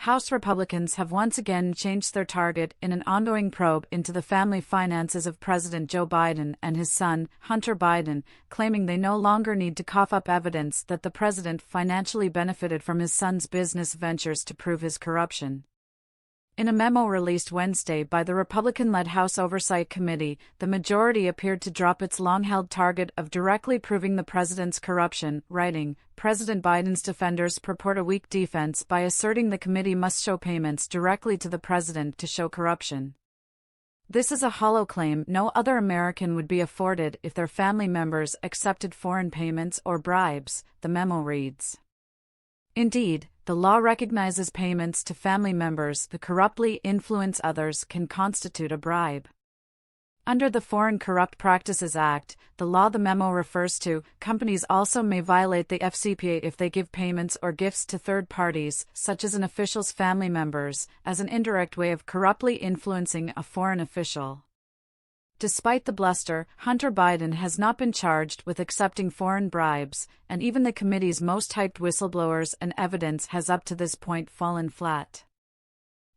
House Republicans have once again changed their target in an ongoing probe into the family finances of President Joe Biden and his son, Hunter Biden, claiming they no longer need to cough up evidence that the president financially benefited from his son's business ventures to prove his corruption. In a memo released Wednesday by the Republican-led House Oversight Committee, the majority appeared to drop its long-held target of directly proving the president's corruption, writing, President Biden's defenders purport a weak defense by asserting the committee must show payments directly to the president to show corruption. This is a hollow claim no other American would be afforded if their family members accepted foreign payments or bribes, the memo reads. Indeed, the law recognizes payments to family members who corruptly influence others can constitute a bribe. Under the Foreign Corrupt Practices Act, the law the memo refers to, companies also may violate the FCPA if they give payments or gifts to third parties, such as an official's family members, as an indirect way of corruptly influencing a foreign official. Despite the bluster, Hunter Biden has not been charged with accepting foreign bribes, and even the committee's most hyped whistleblowers and evidence has up to this point fallen flat.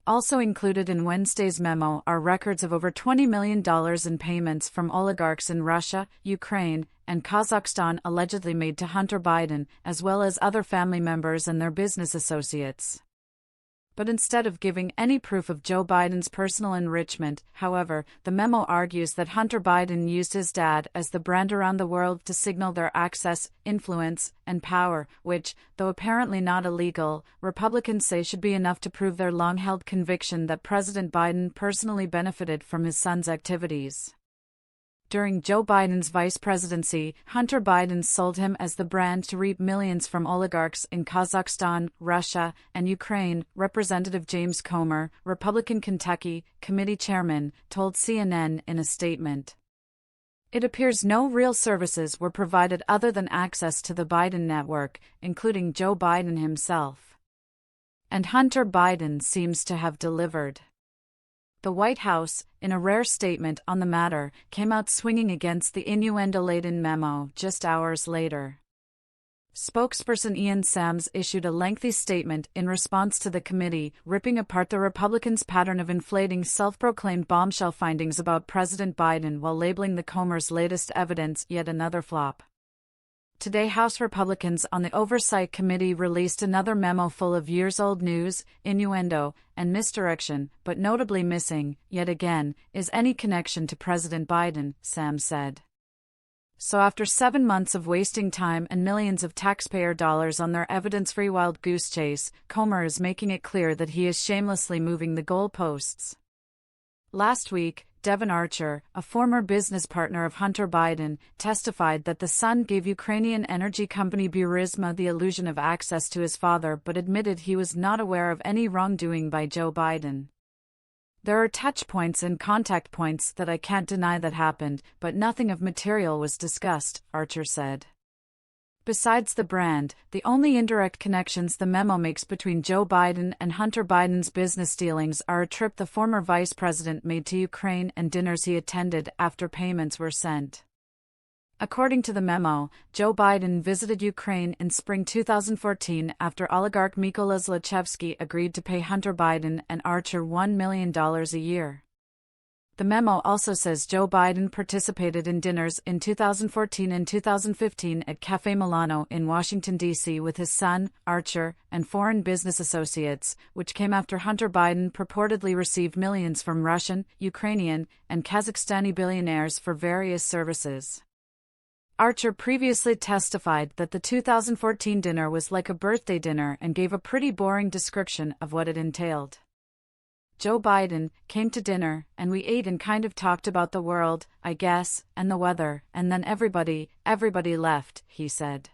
Also included in Wednesday's memo are records of over $20 million in payments from oligarchs in Russia, Ukraine, and Kazakhstan allegedly made to Hunter Biden, as well as other family members and their business associates. But instead of giving any proof of Joe Biden's personal enrichment, however, the memo argues that Hunter Biden used his dad as the brand around the world to signal their access, influence, and power, which, though apparently not illegal, Republicans say should be enough to prove their long-held conviction that President Biden personally benefited from his son's activities. During Joe Biden's vice presidency, Hunter Biden sold him as the brand to reap millions from oligarchs in Kazakhstan, Russia, and Ukraine, Representative James Comer, Republican Kentucky committee chairman, told CNN in a statement. It appears no real services were provided other than access to the Biden network, including Joe Biden himself. And Hunter Biden seems to have delivered. The White House, in a rare statement on the matter, came out swinging against the innuendo-laden memo just hours later. Spokesperson Ian Sams issued a lengthy statement in response to the committee, ripping apart the Republicans' pattern of inflating self-proclaimed bombshell findings about President Biden while labeling the Comer's latest evidence yet another flop. Today, House Republicans on the Oversight Committee released another memo full of years-old news, innuendo, and misdirection, but notably missing, yet again, is any connection to President Biden, Sam said. So after 7 months of wasting time and millions of taxpayer dollars on their evidence-free wild goose chase, Comer is making it clear that he is shamelessly moving the goalposts. Last week, Devon Archer, a former business partner of Hunter Biden, testified that the son gave Ukrainian energy company Burisma the illusion of access to his father but admitted he was not aware of any wrongdoing by Joe Biden. There are touch points and contact points that I can't deny that happened, but nothing of material was discussed, Archer said. Besides the brand, the only indirect connections the memo makes between Joe Biden and Hunter Biden's business dealings are a trip the former vice president made to Ukraine and dinners he attended after payments were sent. According to the memo, Joe Biden visited Ukraine in spring 2014 after oligarch Mykola Zlochevsky agreed to pay Hunter Biden and Archer $1 million a year. The memo also says Joe Biden participated in dinners in 2014 and 2015 at Café Milano in Washington, D.C. with his son, Archer, and foreign business associates, which came after Hunter Biden purportedly received millions from Russian, Ukrainian, and Kazakhstani billionaires for various services. Archer previously testified that the 2014 dinner was like a birthday dinner and gave a pretty boring description of what it entailed. Joe Biden came to dinner, and we ate and kind of talked about the world, I guess, and the weather, and then everybody left, he said.